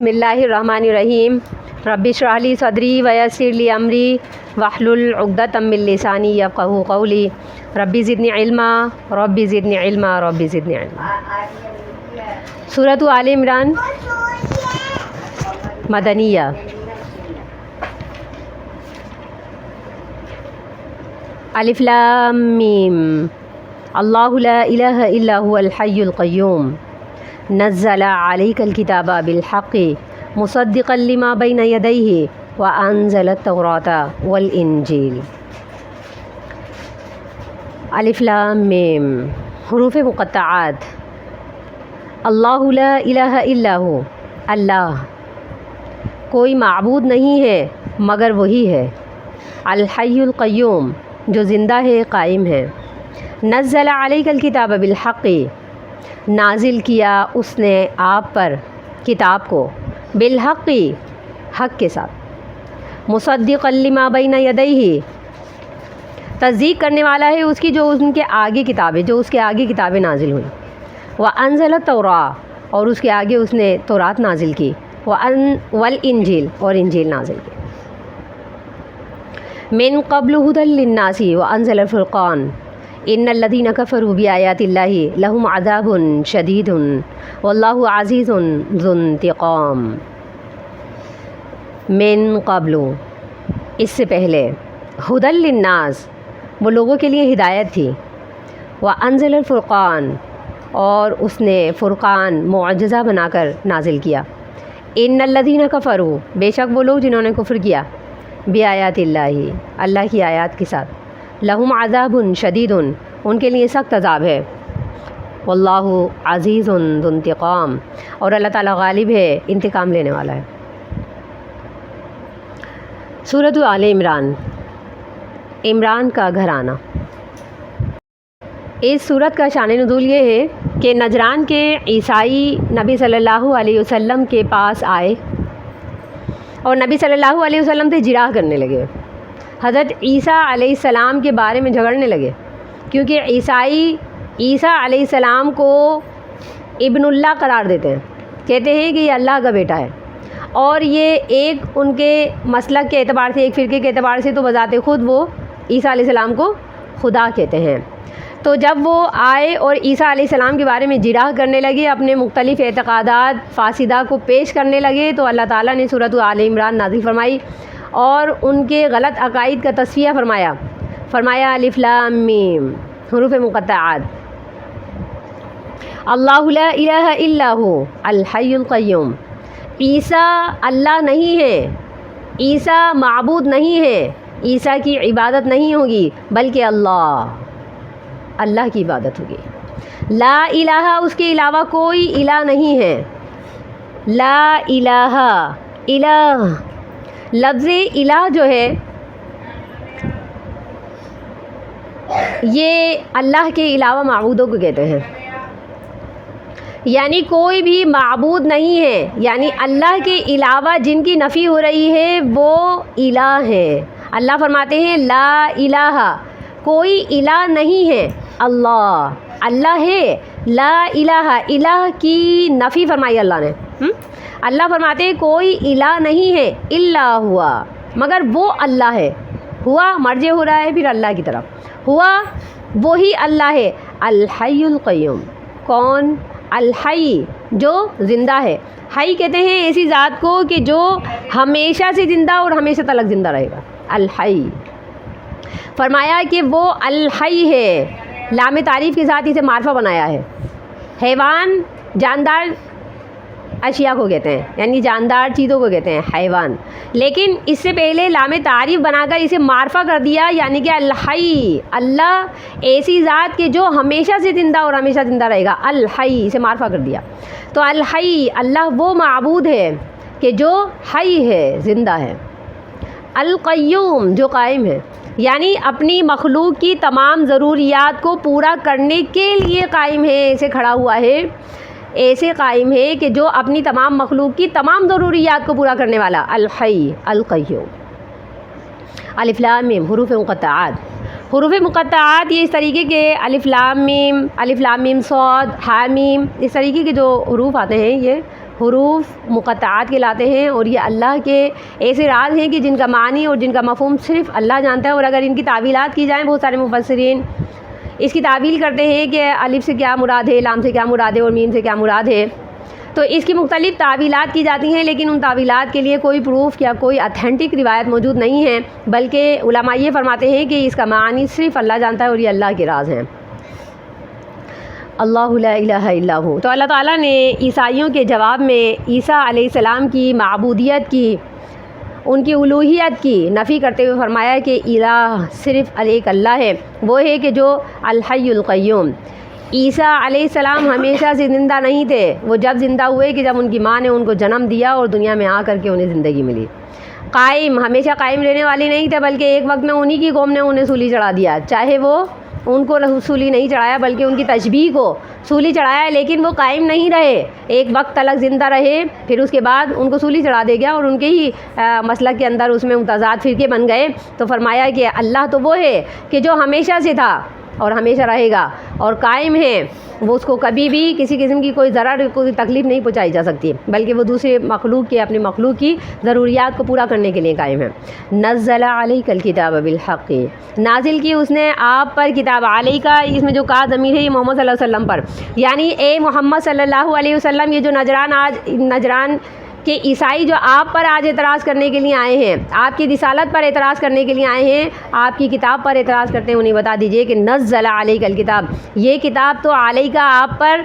بسم اللہ الرحمن الرحیم رب اشرح لی صدری ویسر لی امری واحلل عقدۃ من لسانی یفقہوا قولی رب زدنی علما رب زدنی علما رب زدنی علما۔ سورۃ آل عمران مدنیہ۔ الف لام میم اللہ لا الہ الا هو الحی القیوم نزل علیک الکتاب بالحق مصدقا لما بین یدیہ وانزل التوراۃ والانجیل۔ الف لام میم حروف مقطعات۔ اللہ لا الہ الا ہو، اللہ کوئی معبود نہیں ہے مگر وہی ہے، الحی القیوم جو زندہ ہے قائم ہے، نزل علیک الکتاب بالحق نازل کیا اس نے آپ پر کتاب کو، بالحق حق کے ساتھ، مصدقا لما بین یدیہ تصدیق کرنے والا ہے اس کی جو ان کے آگے کتابیں، جو اس کے آگے کتابیں نازل ہوئیں، وانزل التوراۃ اور اس کے آگے اس نے تورات نازل کی، والانجیل اور انجیل نازل کی، من قبل ھدی للناس وانزل الفرقان ان الذین کفروا بآیات اللہ لہم عذاب شدید واللہ عزیز ذو انتقام۔ من قبل اس سے پہلے، ھدی للناس وہ لوگوں کے لیے ہدایت تھی، وانزل الفرقان اور اس نے فرقان معجزہ بنا کر نازل کیا، ان الذین کفروا بے شک وہ لوگ جنہوں نے کفر کیا، بآیات اللہ اللہ کی آیات کے ساتھ، لہم عذاب شدید ان کے لیے سخت عذاب ہے، واللہ عزیز ذو انتقام اور اللہ تعالیٰ غالب ہے، انتقام لینے والا ہے۔ سورۃ آل عمران، عمران کا گھرانہ۔ اس سورت کا شان نزول یہ ہے کہ نجران کے عیسائی نبی صلی اللہ علیہ وسلم کے پاس آئے اور نبی صلی اللہ علیہ وسلم سے جراح کرنے لگے، حضرت عیسیٰ علیہ السلام کے بارے میں جھگڑنے لگے، کیونکہ عیسائی عیسیٰ علیہ السلام کو ابن اللہ قرار دیتے ہیں، کہتے ہیں کہ یہ اللہ کا بیٹا ہے، اور یہ ایک ان کے مسلک کے اعتبار سے، ایک فرقے کے اعتبار سے تو بذات خود وہ عیسیٰ علیہ السلام کو خدا کہتے ہیں۔ تو جب وہ آئے اور عیسیٰ علیہ السلام کے بارے میں جراح کرنے لگے، اپنے مختلف اعتقادات فاسدہ کو پیش کرنے لگے، تو اللہ تعالیٰ نے سورۃ آل عمران نازل فرمائی اور ان کے غلط عقائد کا تصفیہ فرمایا الف لام میم حروف مقطعات۔ اللہ لا الہ الا ہو الحی القیوم، عیسیٰ اللہ نہیں ہے، عیسیٰ معبود نہیں ہے، عیسیٰ کی عبادت نہیں ہوگی بلکہ اللہ کی عبادت ہوگی، لا الہ اس کے علاوہ کوئی الہ نہیں ہے، لا الہ الہ لفظ الہ جو ہے یہ اللہ کے علاوہ معبودوں کو کہتے ہیں، یعنی کوئی بھی معبود نہیں ہے، یعنی اللہ کے علاوہ جن کی نفی ہو رہی ہے وہ الہ ہے۔ اللہ فرماتے ہیں لا الہ کوئی الہ نہیں ہے، اللہ ہے، لا الہ الہ کی نفی فرمائی اللہ نے۔ اللہ فرماتے ہیں کوئی الہ نہیں ہے الا ہوا مگر وہ اللہ ہے، ہوا مرجع ہو رہا ہے پھر اللہ کی طرف، ہوا وہی اللہ ہے، الحی القیوم کون؟ الحی جو زندہ ہے، حی کہتے ہیں ایسی ذات کو کہ جو ہمیشہ سے زندہ اور ہمیشہ تلک زندہ رہے گا، الحی۔ فرمایا کہ وہ الحی ہے، لام تعریف کے ساتھ اسے معرفہ بنایا ہے۔ حیوان جاندار اشیاء کو کہتے ہیں، یعنی جاندار چیزوں کو کہتے ہیں حیوان، لیکن اس سے پہلے لام تعریف بنا کر اسے معرفہ کر دیا، یعنی کہ الحی اللہ ایسی ذات کہ جو ہمیشہ سے زندہ اور ہمیشہ زندہ رہے گا، الحی اسے معرفہ کر دیا۔ تو الحی اللہ وہ معبود ہے کہ جو حی ہے، زندہ ہے، القیوم جو قائم ہے، یعنی اپنی مخلوق کی تمام ضروریات کو پورا کرنے کے لیے قائم ہے، ایسے کھڑا ہوا ہے، ایسے قائم ہے کہ جو اپنی تمام مخلوق کی تمام ضروریات کو پورا کرنے والا، الحی القیوم۔ الف لام میم حروف مقطعات۔ حروف مقطعات یہ اس طریقے کے الف لام میم صاد ہا میم، اس طریقے کے جو حروف آتے ہیں یہ حروف مقطعات کہلاتے ہیں، اور یہ اللہ کے ایسے راز ہیں کہ جن کا معنی اور جن کا مفہوم صرف اللہ جانتا ہے. اور اگر ان کی تعویلات کی جائیں، بہت سارے مفسرین اس کی تعویل کرتے ہیں کہ الف سے کیا مراد ہے، لام سے کیا مراد ہے اور میم سے کیا مراد ہے. تو اس کی مختلف تعویلات کی جاتی ہیں، لیکن ان تعویلات کے لیے کوئی پروف یا کوئی اتھینٹک روایت موجود نہیں ہے، بلکہ علماء یہ فرماتے ہیں کہ اس کا معنی صرف اللہ جانتا ہے اور یہ اللہ کے راز ہیں. اللہ لا الہ الا ہو. تو اللہ تعالیٰ نے عیسائیوں کے جواب میں عیسیٰ علیہ السلام کی معبودیت کی، ان کی الوہیت کی نفی کرتے ہوئے فرمایا کہ الہ صرف ایک اللہ ہے، وہ ہے کہ جو الحی القیوم. عیسیٰ علیہ السلام ہمیشہ سے زندہ نہیں تھے، وہ جب زندہ ہوئے کہ جب ان کی ماں نے ان کو جنم دیا اور دنیا میں آ کر کے انہیں زندگی ملی. قائم، ہمیشہ قائم رہنے والے نہیں تھے، بلکہ ایک وقت میں انہی کی قوم نے انہیں سولی چڑھا دیا. چاہے وہ ان کو سولی نہیں چڑھایا بلکہ ان کی تشبیہ کو سولی چڑھایا، لیکن وہ قائم نہیں رہے، ایک وقت تلک زندہ رہے، پھر اس کے بعد ان کو سولی چڑھا دے گیا اور ان کے ہی مسلک کے اندر اس میں متضاد فرقے بن گئے. تو فرمایا کہ اللہ تو وہ ہے کہ جو ہمیشہ سے تھا اور ہمیشہ رہے گا اور قائم ہے، وہ اس کو کبھی بھی کسی قسم کی کوئی ذرا کوئی تکلیف نہیں پہنچائی جا سکتی، بلکہ وہ دوسرے مخلوق کے، اپنے مخلوق کی ضروریات کو پورا کرنے کے لیے قائم ہے. نزل علیک الکتاب بالحق، نازل کی اس نے آپ پر کتاب. علیہ کا اس میں جو کا ضمیر ہے یہ محمد صلی اللہ علیہ وسلم پر، یعنی اے محمد صلی اللہ علیہ وسلم. یہ جو نجران کہ عیسائی جو آپ پر آج اعتراض کرنے کے لیے آئے ہیں، آپ کی رسالت پر اعتراض کرنے کے لیے آئے ہیں، آپ کی کتاب پر اعتراض کرتے ہیں، انہیں بتا دیجئے کہ نزل علیک الکتاب، یہ کتاب تو علیہ کا آپ پر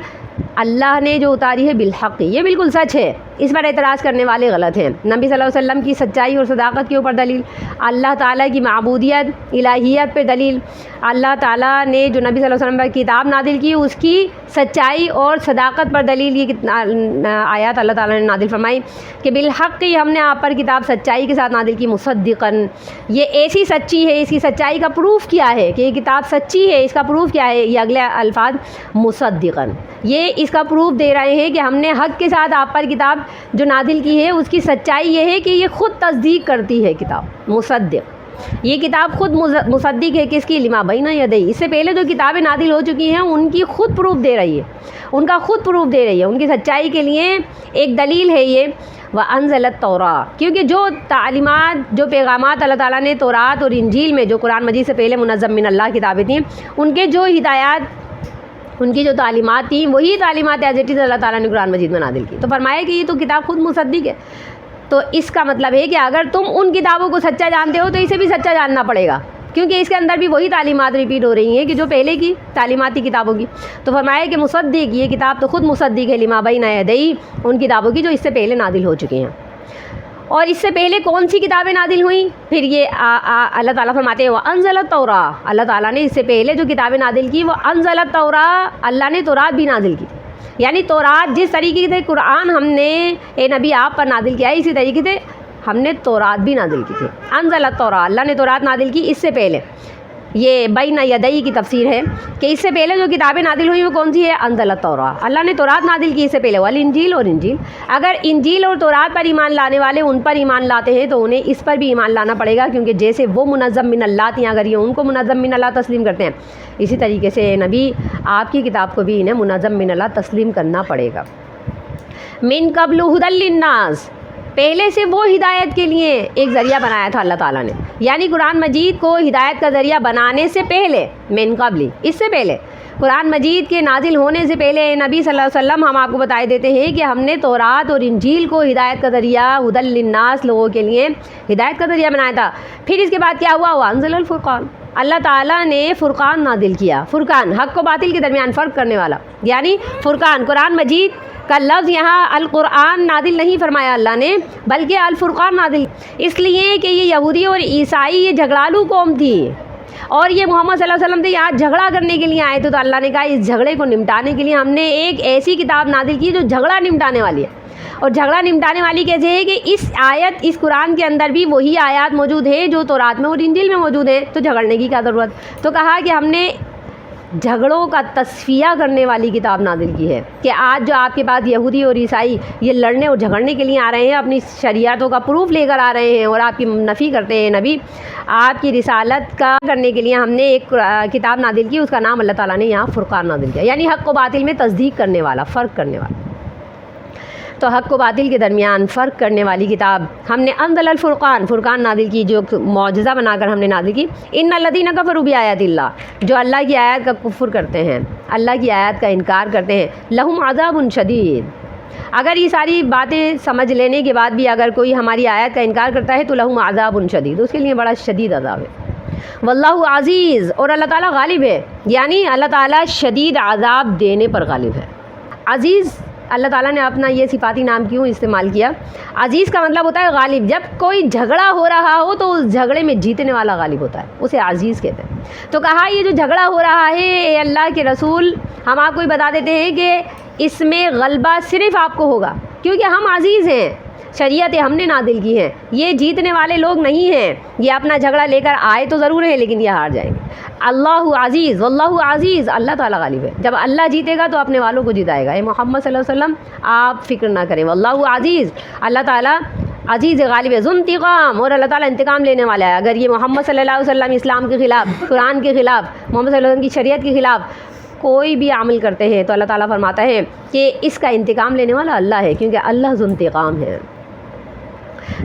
اللہ نے جو اتاری ہے بالحق، یہ بالکل سچ ہے. اس پر اعتراض کرنے والے غلط ہیں. نبی صلی اللہ علیہ وسلم کی سچائی اور صداقت کے اوپر دلیل، اللہ تعالیٰ کی معبودیت الہیت پہ دلیل، اللہ تعالیٰ نے جو نبی صلی اللہ علیہ وسلم پر کتاب نازل کی اس کی سچائی اور صداقت پر دلیل. یہ آیات اللہ تعالیٰ نے نازل فرمائی کہ بالحق ہم نے آپ پر کتاب سچائی کے ساتھ نازل کی، مصدقاً، یہ ایسی سچی ہے، اس کی سچائی کا پروف کیا ہے کہ یہ کتاب سچی ہے، اس کا پروف کیا ہے؟ یہ اگلے الفاظ مصدقاً، یہ اس کا پروف دے رہے ہیں کہ ہم نے حق کے ساتھ آپ پر کتاب جو نازل کی ہے اس کی سچائی یہ ہے کہ یہ خود تصدیق کرتی ہے. کتاب مصدق، یہ کتاب خود مصدق ہے کس کی؟ لما بین یدیہ، اس سے پہلے جو کتابیں نازل ہو چکی ہیں ان کی خود پروف دے رہی ہے، ان کا خود پروف دے رہی ہے، ان کی سچائی کے لیے ایک دلیل ہے یہ. وَأَنزَلَ التَّوْرَاةَ، کیونکہ جو تعلیمات، جو پیغامات اللہ تعالیٰ نے تورات اور انجیل میں جو قرآن مجید سے پہلے منظم من اللہ کتابیں تھیں، ان کے جو ہدایات، ان کی جو تعلیمات تھیں وہی تعلیمات ایز اٹ از اللہ تعالیٰ نے قرآن مجید میں نازل کی. تو فرمایا کہ یہ تو کتاب خود مصدق ہے. تو اس کا مطلب ہے کہ اگر تم ان کتابوں کو سچا جانتے ہو تو اسے بھی سچا جاننا پڑے گا، کیونکہ اس کے اندر بھی وہی تعلیمات ریپیٹ ہو رہی ہیں کہ جو پہلے کی تعلیمات تھی کتابوں کی. تو فرمایا کہ مصدق، یہ کتاب تو خود مصدق ہے لما بین یدیہ، ان کتابوں کی جو اس سے پہلے نازل ہو چکی ہیں. اور اس سے پہلے کون سی کتابیں نازل ہوئیں؟ پھر یہ اللہ تعالیٰ فرماتے ہیں وَأَنزَلَ التَّوْرَاةَ، اللہ تعالیٰ نے اس سے پہلے جو کتابیں نازل کی وہ انزل التوراۃ، اللہ نے تورات بھی نازل کی تھی. یعنی تورات جس طریقے سے قرآن ہم نے اے نبی آپ پر نازل کیا ہے، اسی طریقے سے ہم نے تورات بھی نازل کی تھی. انزل التوراۃ، اللہ نے تورات نازل کی اس سے پہلے. یہ بین یدیہ کی تفسیر ہے کہ اس سے پہلے جو کتابیں نازل ہوئی وہ کون سی ہے؟ انزل التوراۃ، اللہ نے تورات نازل کی اس سے پہلے. والانجیل، اور انجیل. اگر انجیل اور تورات پر ایمان لانے والے ان پر ایمان لاتے ہیں تو انہیں اس پر بھی ایمان لانا پڑے گا، کیونکہ جیسے وہ منظم من اللہ تھیں، اگر یہ ان کو منظم من اللہ تسلیم کرتے ہیں، اسی طریقے سے نبی آپ کی کتاب کو بھی انہیں منظم من اللہ تسلیم کرنا پڑے گا. من قبل ھدی للناس، پہلے سے وہ ہدایت کے لیے ایک ذریعہ بنایا تھا اللہ تعالیٰ نے، یعنی قرآن مجید کو ہدایت کا ذریعہ بنانے سے پہلے، من قبل، اس سے پہلے قرآن مجید کے نازل ہونے سے پہلے نبی صلی اللہ علیہ وسلم ہم آپ کو بتائے دیتے ہیں کہ ہم نے تورات اور انجیل کو ہدایت کا ذریعہ، ھدی للناس، لوگوں کے لیے ہدایت کا ذریعہ بنایا تھا. پھر اس کے بعد کیا ہوا؟ وانزل الفرقان، اللہ تعالیٰ نے فرقان نازل کیا. فرقان، حق و باطل کے درمیان فرق کرنے والا، یعنی فرقان. قرآن مجید کا لفظ یہاں القرآن نازل نہیں فرمایا اللہ نے، بلکہ الفرقان نازل، اس لیے کہ یہ یہودی اور عیسائی یہ جھگڑالو قوم تھی اور یہ محمد صلی اللہ علیہ وسلم سے یہاں جھگڑا کرنے کے لیے آئے تھے. تو اللہ نے کہا اس جھگڑے کو نمٹانے کے لیے ہم نے ایک ایسی کتاب نازل کی جو جھگڑا نمٹانے والی ہے. اور جھگڑا نمٹانے والی کیسے ہے کہ اس آیت، اس قرآن کے اندر بھی وہی آیات موجود ہے جو تورات میں اور انجیل میں موجود ہے، تو جھگڑنے کی کیا ضرورت. تو کہا کہ ہم نے جھگڑوں کا تصفیہ کرنے والی کتاب نازل کی ہے کہ آج جو آپ کے پاس یہودی اور عیسائی یہ لڑنے اور جھگڑنے کے لیے آ رہے ہیں، اپنی شریعتوں کا پروف لے کر آ رہے ہیں اور آپ کی نفی کرتے ہیں نبی، آپ کی رسالت کا کرنے کے لیے ہم نے ایک کتاب نازل کی، اس کا نام اللہ تعالیٰ نے یہاں فرقان نازل کیا، یعنی حق و باطل میں تصدیق کرنے والا، فرق کرنے والا. تو حق و باطل کے درمیان فرق کرنے والی کتاب ہم نے انزل الفرقان، فرقان نازل کی، جو معجزہ بنا کر ہم نے نازل کی۔ ان الذین کفروا بآیات اللہ، جو اللہ کی آیات کا کفر کرتے ہیں، اللہ کی آیات کا انکار کرتے ہیں، لہم عذاب شدید۔ اگر یہ ساری باتیں سمجھ لینے کے بعد بھی اگر کوئی ہماری آیات کا انکار کرتا ہے تو لہم عذاب شدید، اس کے لیے بڑا شدید عذاب ہے۔ واللہ عزیز، اور اللہ تعالیٰ غالب ہے، یعنی اللہ تعالیٰ شدید عذاب دینے پر غالب ہے۔ عزیز، اللہ تعالیٰ نے اپنا یہ صفاتی نام کیوں استعمال کیا؟ عزیز کا مطلب ہوتا ہے غالب۔ جب کوئی جھگڑا ہو رہا ہو تو اس جھگڑے میں جیتنے والا غالب ہوتا ہے، اسے عزیز کہتے ہیں۔ تو کہا یہ جو جھگڑا ہو رہا ہے اے اللہ کے رسول، ہم آپ کو یہ بتا دیتے ہیں کہ اس میں غلبہ صرف آپ کو ہوگا، کیونکہ ہم عزیز ہیں، شریعتیں ہم نے نازل کی ہیں، یہ جیتنے والے لوگ نہیں ہیں، یہ اپنا جھگڑا لے کر آئے تو ضرور ہے لیکن یہ ہار جائیں گے۔ اللہ عزیز، واللہ عزیز، اللہ تعالیٰ غالب ہے۔ جب اللہ جیتے گا تو اپنے والوں کو جتائے گا۔ اے محمد صلی اللہ علیہ وسلم آپ فکر نہ کریں، واللہ عزیز، اللہ تعالیٰ عزیز غالب ہے، ذو انتقام، اور اللہ تعالیٰ انتقام لینے والا ہے۔ اگر یہ محمد صلی اللہ علیہ وسلم اسلام کے خلاف، قرآن کے خلاف، محمد صلی اللہ علیہ وسلم کی شریعت کے خلاف کوئی بھی عمل کرتے ہیں تو اللہ تعالیٰ فرماتا ہے کہ اس کا انتقام لینے والا اللہ ہے، کیونکہ اللہ ذو انتقام ہے۔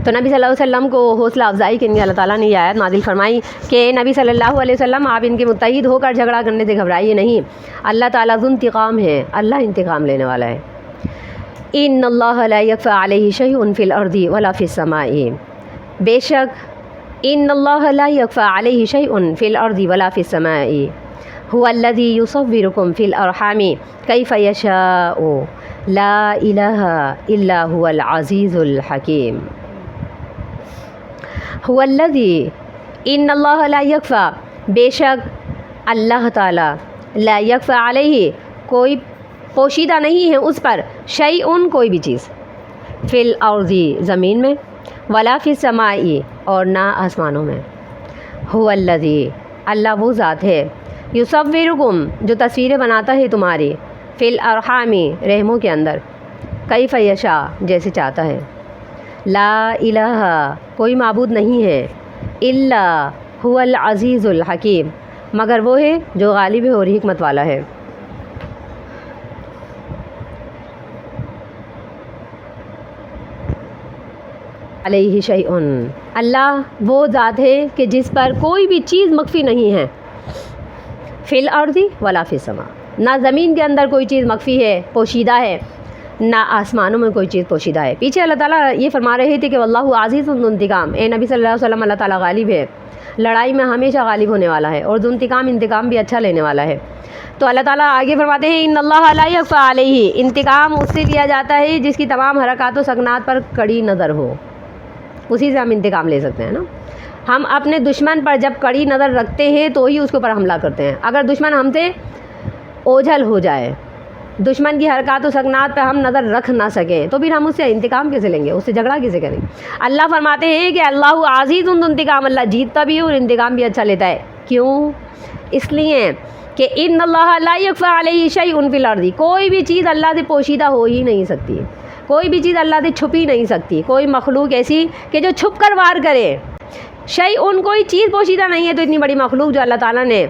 تو نبی صلی اللہ علیہ وسلم کو حوصلہ افزائی کے لیے اللہ تعالیٰ نے یہ آیت نازل فرمائی کہ نبی صلی اللہ علیہ وسلم آپ ان کے متحد ہو کر جھگڑا کرنے سے گھبرائیے نہیں، اللہ تعالیٰ ذو انتقام ہے، اللہ انتقام لینے والا ہے۔ ان اللہ لا یخفی علیہ شیء فی الارض ولا فی السماء، بے شک ان اللہ لا یخفی علیہ شیء فی الارض ولا فی السماء، هو الذی یصورکم فی الارحام کیف یشاء لا الہ الا هو العزیز الحکیم۔ هو الذی، ان اللہ لا یخفی، بے شک اللہ تعالیٰ، لا یخفی علیہ، کوئی پوشیدہ نہیں ہے اس پر، شیء کوئی بھی چیز، فی الارض زمین میں، ولا فی السماء اور نہ آسمانوں میں۔ هو الذی، اللہ وہ ذات ہے، یصورکم جو تصویریں بناتا ہے تمہاری، فی الارحام رحموں کے اندر، کیف یشاء جیسے چاہتا ہے، لا الہ کوئی معبود نہیں ہے، الا هو العزیز الحکیم مگر وہ ہے جو غالب ہے اور حکمت والا ہے۔ علیہ شیء، اللہ وہ ذات ہے کہ جس پر کوئی بھی چیز مخفی نہیں ہے، فی الارض ولا فی السماء، نہ زمین کے اندر کوئی چیز مخفی ہے، پوشیدہ ہے، نہ آسمانوں میں کوئی چیز پوشیدہ ہے۔ پیچھے اللہ تعالیٰ یہ فرما رہے تھے کہ واللہ عزیز ذو انتقام، اے نبی صلی اللہ علیہ وسلم اللہ تعالیٰ غالب ہے، لڑائی میں ہمیشہ غالب ہونے والا ہے، اور ذو انتقام، انتقام بھی اچھا لینے والا ہے۔ تو اللہ تعالیٰ آگے فرماتے ہیں ان اللہ لا یخفی علیہ، انتقام اس سے لیا جاتا ہے جس کی تمام حرکات و سکنات پر کڑی نظر ہو، اسی سے ہم انتقام لے سکتے ہیں نا۔ ہم اپنے دشمن پر جب کڑی نظر رکھتے ہیں تو ہی اس کے اوپر حملہ کرتے ہیں۔ اگر دشمن ہم سے اوجھل ہو جائے، دشمن کی حرکات و سکنات پہ ہم نظر رکھ نہ سکیں تو پھر ہم اس سے انتقام کیسے لیں گے، اس سے جھگڑا کیسے کریں گے؟ اللہ فرماتے ہیں کہ اللہ عزیز ذو انتقام، اللہ جیتتا بھی ہے اور انتقام بھی اچھا لیتا ہے۔ کیوں؟ اس لیے کہ ان اللہ لا یخفی علیہ شیء فی الارض، کوئی بھی چیز اللہ سے پوشیدہ ہو ہی نہیں سکتی، کوئی بھی چیز اللہ سے چھپ ہی نہیں سکتی، کوئی مخلوق ایسی کہ جو چھپ کر وار کرے، شیء کوئی چیز پوشیدہ نہیں ہے۔ تو اتنی بڑی مخلوق جو اللہ تعالیٰ نے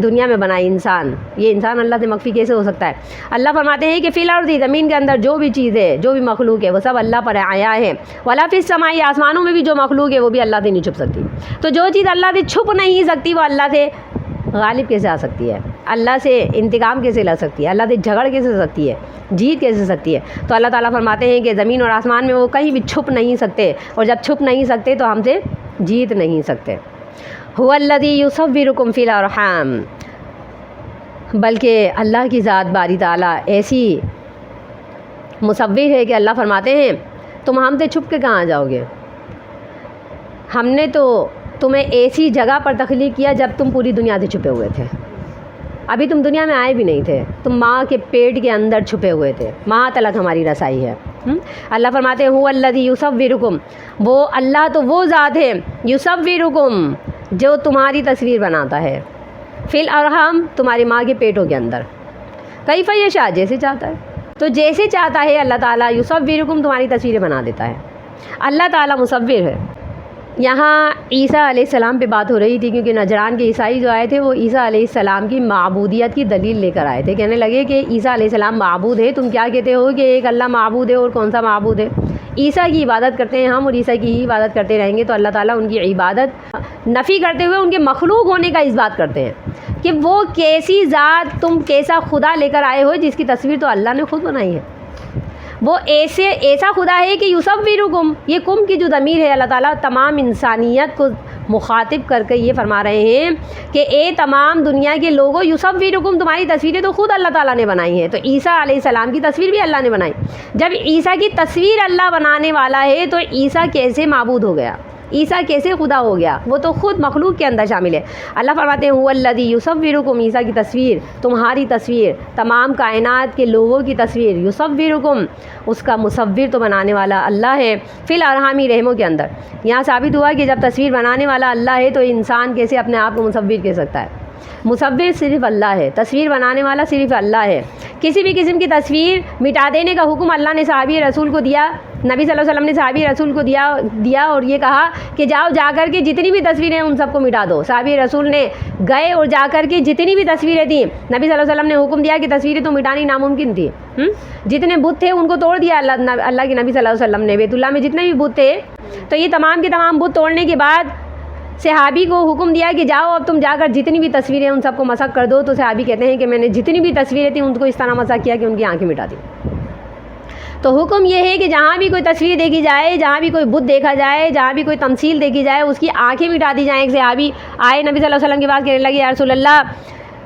دنیا میں بنائی، انسان، یہ انسان اللہ سے مخفی کیسے ہو سکتا ہے؟ اللہ فرماتے ہیں کہ فی الارض زمین کے اندر جو بھی چیز ہے، جو بھی مخلوق ہے وہ سب اللہ پر آیا ہے، ولا فی السماء آسمانوں میں بھی جو مخلوق ہے وہ بھی اللہ سے نہیں چھپ سکتی۔ تو جو چیز اللہ سے چھپ نہیں سکتی وہ اللہ سے غالب کیسے آ سکتی ہے، اللہ سے انتقام کیسے لا سکتی ہے، اللہ سے جھگڑ کیسے سکتی ہے، جیت کیسے سکتی ہے؟ تو اللہ تعالیٰ فرماتے ہیں کہ زمین اور آسمان میں وہ کہیں بھی چھپ نہیں سکتے، اور جب چھپ نہیں سکتے تو ہم سے جیت نہیں سکتے۔ هو الذی یصورکم فی الارحام، بلکہ اللہ کی ذات باری تعالیٰ ایسی مصور ہے کہ اللہ فرماتے ہیں تم ہم سے چھپ کے کہاں جاؤ گے؟ ہم نے تو تمہیں ایسی جگہ پر تخلیق کیا جب تم پوری دنیا سے چھپے ہوئے تھے، ابھی تم دنیا میں آئے بھی نہیں تھے، تم ماں کے پیٹ کے اندر چھپے ہوئے تھے، وہاں تلک ہماری رسائی ہے۔ اللہ فرماتے ہیں هو الذی یصورکم، وہ اللہ تو وہ ذات ہے، یصورکم جو تمہاری تصویر بناتا ہے، فی الارحام تمہاری ماں کے پیٹوں کے اندر، کیف یشاء جیسے چاہتا ہے۔ تو جیسے چاہتا ہے اللہ تعالیٰ یصورکم تمہاری تصویریں بنا دیتا ہے۔ اللہ تعالیٰ مصور ہے، یہاں عیسیٰ علیہ السلام پہ بات ہو رہی تھی، کیونکہ نجران کے عیسائی جو آئے تھے وہ عیسیٰ علیہ السلام کی معبودیت کی دلیل لے کر آئے تھے. کہنے لگے کہ عیسیٰ علیہ السلام معبود ہے، تم کیا کہتے ہو کہ ایک اللہ معبود ہے، اور کون سا معبود ہے؟ عیسیٰ کی عبادت کرتے ہیں ہم، اور عیسیٰ کی ہی عبادت کرتے رہیں گے. تو اللہ تعالیٰ ان کی عبادت نفی کرتے ہوئے ان کے مخلوق ہونے کا اس بات کرتے ہیں کہ وہ کیسی ذات، تم کیسا خدا لے کر آئے ہو جس کی تصویر تو اللہ نے خود بنائی ہے. وہ ایسا خدا ہے کہ یصورکم، یہ کم کی جو ضمیر ہے اللہ تعالیٰ تمام انسانیت کو مخاطب کر کے یہ فرما رہے ہیں کہ اے تمام دنیا کے لوگوں، یصورکم، تمہاری تصویریں تو خود اللہ تعالیٰ نے بنائی ہیں. تو عیسیٰ علیہ السلام کی تصویر بھی اللہ نے بنائی. جب عیسیٰ کی تصویر اللہ بنانے والا ہے تو عیسیٰ کیسے معبود ہو گیا؟ عیسیٰ کیسے خدا ہو گیا؟ وہ تو خود مخلوق کے اندر شامل ہے. اللہ فرماتے ہیں هو الذی یصورکم، عیسیٰ کی تصویر، تمہاری تصویر، تمام کائنات کے لوگوں کی تصویر، یصورکم، اس کا مصور تو بنانے والا اللہ ہے، فی الارحامی، رحموں کے اندر. یہاں ثابت ہوا کہ جب تصویر بنانے والا اللہ ہے تو انسان کیسے اپنے آپ کو مصور کہہ سکتا ہے؟ مصور صرف اللہ ہے، تصویر بنانے والا صرف اللہ ہے. کسی بھی قسم کی تصویر مٹا دینے کا حکم اللہ نے صحابی رسول کو دیا، نبی صلی اللہ علیہ وسلم نے صحابی رسول کو دیا اور یہ کہا کہ جاؤ جا کر کے جتنی بھی تصویریں ہیں ان سب کو مٹا دو. صحابی رسول نے گئے اور جا کر کے جتنی بھی تصویریں تھیں، نبی صلی اللہ علیہ وسلم نے حکم دیا کہ تصویریں تو مٹانی ناممکن تھی. جتنے بت تھے ان کو توڑ دیا اللہ کے نبی صلی اللہ علیہ وسلم نے. بیت اللہ میں جتنے بھی بت تھے تو یہ تمام کے تمام بت توڑنے کے بعد صحابی کو حکم دیا کہ جاؤ اب تم جا کر جتنی بھی تصویریں ان سب کو مسح کر دو. تو صحابی کہتے ہیں کہ میں نے جتنی بھی تصویریں تھیں ان کو اس طرح مسح کیا کہ ان کی آنکھیں مٹا دی. تو حکم یہ ہے کہ جہاں بھی کوئی تصویر دیکھی جائے، جہاں بھی کوئی بت دیکھا جائے، جہاں بھی کوئی تمثیل دیکھی جائے، اس کی آنکھیں مٹا دی جائیں. ایک صحابی آئے نبی صلی اللہ علیہ وسلم کے پاس، کہنے لگے یا رسول اللہ،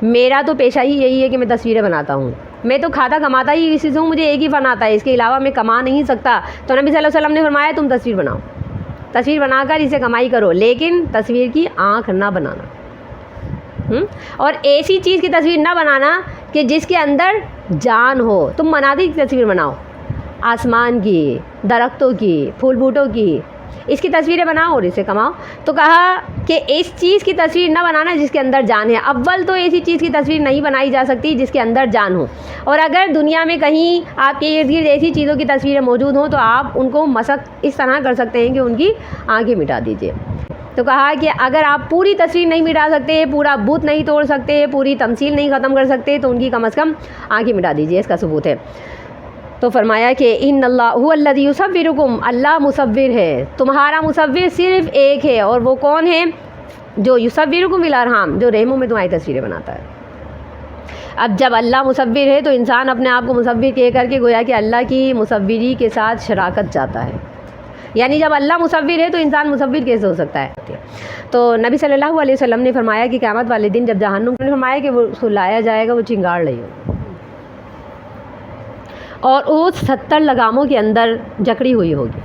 میرا تو پیشہ ہی یہی ہے کہ میں تصویریں بناتا ہوں، میں تو کھاتا کماتا ہی اسی سے ہوں، مجھے ایک ہی فن آتا ہے، اس کے علاوہ میں کما نہیں سکتا. تو نبی صلی اللہ علیہ وسلم نے فرمایا تم تصویر بناؤ، تصویر بنا کر اسے کمائی کرو، لیکن تصویر کی آنکھ نہ بنانا، اور ایسی چیز کی تصویر نہ بنانا کہ جس کے اندر جان ہو. تم مناظر کی تصویر بناؤ، آسمان کی، درختوں کی، پھول بوٹوں کی، اس کی تصویریں بناؤ اور اسے کماؤ. تو کہا کہ اس چیز کی تصویر نہ بنانا جس کے اندر جان ہے. اول تو ایسی چیز کی تصویر نہیں بنائی جا سکتی جس کے اندر جان ہو، اور اگر دنیا میں کہیں آپ کے ارد گرد ایسی چیزوں کی تصویریں موجود ہوں تو آپ ان کو مسح اس طرح کر سکتے ہیں کہ ان کی آنکھیں مٹا دیجیے. تو کہا کہ اگر آپ پوری تصویر نہیں مٹا سکتے، پورا بت نہیں توڑ سکتے، پوری تمثیل نہیں ختم کر سکتے، تو ان کی کم از کم آنکھیں مٹا دیجیے. اس کا ثبوت ہے. تو فرمایا کہ ان اللہ هو الذی یصورکم، اللہ مصور ہے، تمہارا مصور صرف ایک ہے، اور وہ کون ہے؟ جو یصورکم فی الارحام، جو رحموں میں تمہاری تصویریں بناتا ہے. اب جب اللہ مصور ہے تو انسان اپنے آپ کو مصور کہہ کر کے گویا کہ اللہ کی مصوری کے ساتھ شراکت چاہتا ہے. یعنی جب اللہ مصور ہے تو انسان مصور کیسے ہو سکتا ہے؟ تو نبی صلی اللہ علیہ وسلم نے فرمایا کہ قیامت والے دن جب جہنم نے فرمایا کہ وہ اس کو لایا جائے گا، وہ چنگاڑ رہی ہو اور اس 70 لگاموں کے اندر جکڑی ہوئی ہوگی،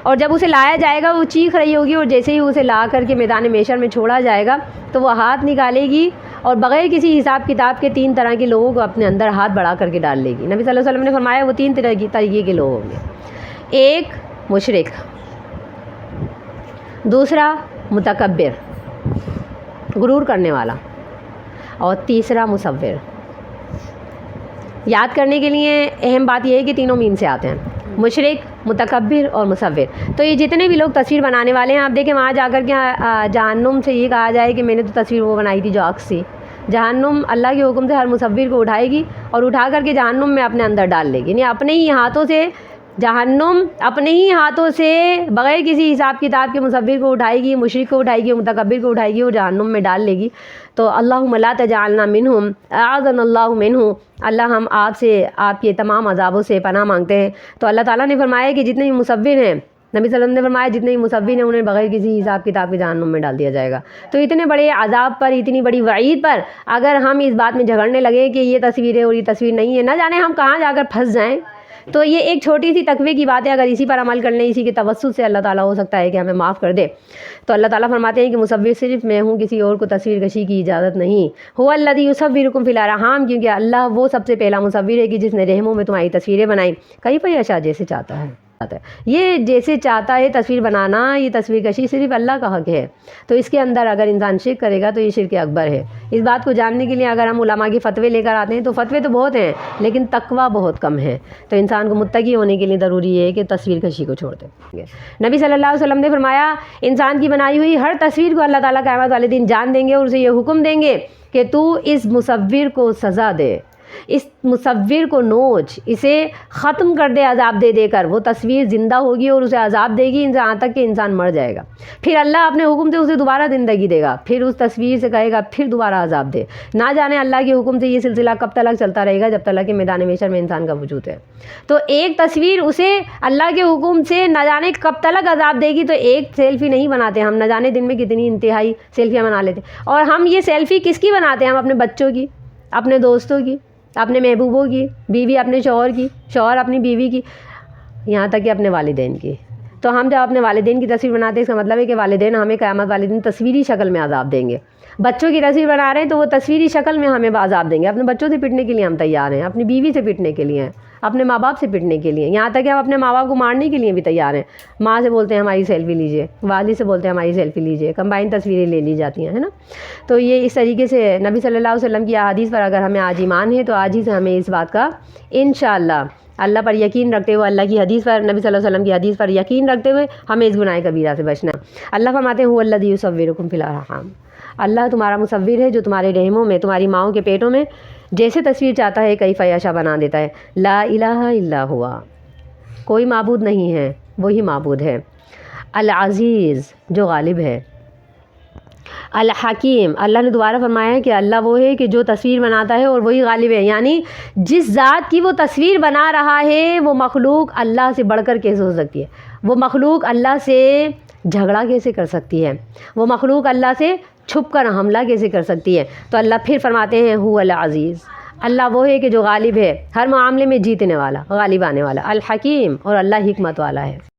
اور جب اسے لایا جائے گا وہ چیخ رہی ہوگی، اور جیسے ہی اسے لا کر کے میدان محشر میں چھوڑا جائے گا تو وہ ہاتھ نکالے گی اور بغیر کسی حساب کتاب کے 3 طرح کے لوگوں کو اپنے اندر ہاتھ بڑھا کر کے ڈال لے گی. نبی صلی اللہ علیہ وسلم نے فرمایا وہ 3 طریقے کے لوگ ہوں گے. ایک مشرک، دوسرا متکبر، غرور کرنے والا، اور تیسرا مصور. یاد کرنے کے لیے اہم بات یہ ہے کہ تینوں مین سے آتے ہیں، مشرک، متکبر اور مصور. تو یہ جتنے بھی لوگ تصویر بنانے والے ہیں، آپ دیکھیں وہاں جا کر کے جہنم سے یہ کہا جائے کہ میں نے تو تصویر وہ بنائی تھی جو عکس تھی. جہنم اللہ کے حکم سے ہر مصور کو اٹھائے گی اور اٹھا کر کے جہنم میں اپنے اندر ڈال لے گی. یعنی اپنے ہی ہاتھوں سے جہنم اپنے ہی ہاتھوں سے بغیر کسی حساب کتاب کے مصور کو اٹھائے گی، مشرک کو اٹھائے گی، متکبر کو اٹھائے گی اور جہنم میں ڈال لے گی. تو اللہم لا تجعلنا منہم اعاذنا اللہ منہ، اللہ ہم آپ سے آپ کے تمام عذابوں سے پناہ مانگتے ہیں. تو اللہ تعالیٰ نے فرمایا کہ جتنے بھی مصور ہیں، نبی صلی اللہ علیہ وسلم نے فرمایا جتنے بھی مصور ہیں انہیں بغیر کسی حساب کتاب کے جہنم میں ڈال دیا جائے گا. تو اتنے بڑے عذاب پر، اتنی بڑی وعید پر اگر ہم اس بات میں جھگڑنے لگے کہ یہ تصویر ہے اور یہ تصویر نہیں ہے، نہ جانے ہم کہاں جا کر پھنس جائیں. تو یہ ایک چھوٹی سی تقوی کی بات ہے، اگر اسی پر عمل کر لیں، اسی کے توسط سے اللہ تعالیٰ ہو سکتا ہے کہ ہمیں معاف کر دے. تو اللہ تعالیٰ فرماتے ہیں کہ مصور صرف میں ہوں، کسی اور کو تصویر کشی کی اجازت نہیں. هو الذی یصورکم فی الارحام، کیونکہ اللہ وہ سب سے پہلا مصور ہے کہ جس نے رحموں میں تمہاری تصویریں بنائیں، کیف یشاء، جیسے چاہتا ہے. ہے. یہ جیسے چاہتا ہے تصویر بنانا، یہ تصویر کشی صرف اللہ کا حق ہے. تو اس کے اندر اگر انسان شرک کرے گا تو یہ شرک اکبر ہے. اس بات کو جاننے کے لیے اگر ہم علماء کے فتوے لے کر آتے ہیں تو فتوے تو بہت ہیں لیکن تقویٰ بہت کم ہے. تو انسان کو متقی ہونے کے لیے ضروری ہے کہ تصویر کشی کو چھوڑ دے. نبی صلی اللہ علیہ وسلم نے فرمایا انسان کی بنائی ہوئی ہر تصویر کو اللہ تعالیٰ قیامت والے دن جان دیں گے اور اسے یہ حکم دیں گے کہ تو اس مصور کو سزا دے، اس مصور کو نوچ، اسے ختم کر دے عذاب دے دے کر. وہ تصویر زندہ ہوگی اور اسے عذاب دے گی یہاں تک کہ انسان مر جائے گا. پھر اللہ اپنے حکم سے اسے دوبارہ زندگی دے گا، پھر اس تصویر سے کہے گا پھر دوبارہ عذاب دے. نہ جانے اللہ کے حکم سے یہ سلسلہ کب تک چلتا رہے گا جب تک کہ میدان محشر میں انسان کا وجود ہے. تو ایک تصویر اسے اللہ کے حکم سے نہ جانے کب تک عذاب دے گی. تو ایک سیلفی نہیں بناتے ہم، نہ جانے دن میں کتنی انتہائی سیلفیاں بنا لیتے. اور ہم یہ سیلفی کس کی بناتے ہیں؟ ہم اپنے بچوں کی، اپنے دوستوں کی، اپنے محبوبوں کی، بیوی اپنے شوہر کی، شوہر اپنی بیوی کی، یہاں تک کہ اپنے والدین کی. تو ہم جب اپنے والدین کی تصویر بناتے ہیں اس کا مطلب ہے کہ والدین ہمیں قیامت والے دن تصویری شکل میں عذاب دیں گے. بچوں کی تصویر بنا رہے ہیں تو وہ تصویری شکل میں ہمیں عذاب دیں گے. اپنے بچوں سے پٹنے کے لیے ہم تیار ہیں، اپنی بیوی سے پٹنے کے لیے ہیں، اپنے ماں باپ سے پٹنے کے لیے، یہاں تک کہ ہم اپنے ماں باپ کو مارنے کے لیے بھی تیار ہیں. ماں سے بولتے ہیں ہماری سیلفی لیجیے، والد سے بولتے ہیں ہماری سیلفی لیجیے، کمبائن تصویریں لے لی جاتی ہیں، ہے نا. تو یہ اس طریقے سے نبی صلی اللہ علیہ وسلم کی احادیث پر اگر ہمیں آج ایمان ہے تو آج ہی سے ہمیں اس بات کا انشاءاللہ اللہ پر یقین رکھتے ہوئے، اللہ کی حدیث پر، نبی صلی اللہ علیہ وسلم کی حدیث پر یقین رکھتے ہوئے ہمیں اس گناہ کبیرہ سے بچنا ہے. اللہ فرماتے ہیں هو الذی یصورکم فی الارحام، اللہ تمہارا مصور ہے جو تمہارے رحموں میں، تمہاری ماؤں کے پیٹوں میں جیسے تصویر چاہتا ہے کیف یشاء بنا دیتا ہے. لا الہ الا ہوا، کوئی معبود نہیں ہے وہی معبود ہے. العزیز جو غالب ہے. الحکیم، اللہ نے دوبارہ فرمایا ہے کہ اللہ وہ ہے کہ جو تصویر بناتا ہے اور وہی غالب ہے. یعنی جس ذات کی وہ تصویر بنا رہا ہے وہ مخلوق اللہ سے بڑھ کر کیسے ہو سکتی ہے؟ وہ مخلوق اللہ سے جھگڑا کیسے کر سکتی ہے؟ وہ مخلوق اللہ سے چھپ کر حملہ کیسے کر سکتی ہے؟ تو اللہ پھر فرماتے ہیں هو العزیز، اللہ وہ ہے کہ جو غالب ہے، ہر معاملے میں جیتنے والا، غالب آنے والا. الحکیم، اور اللہ حکمت والا ہے.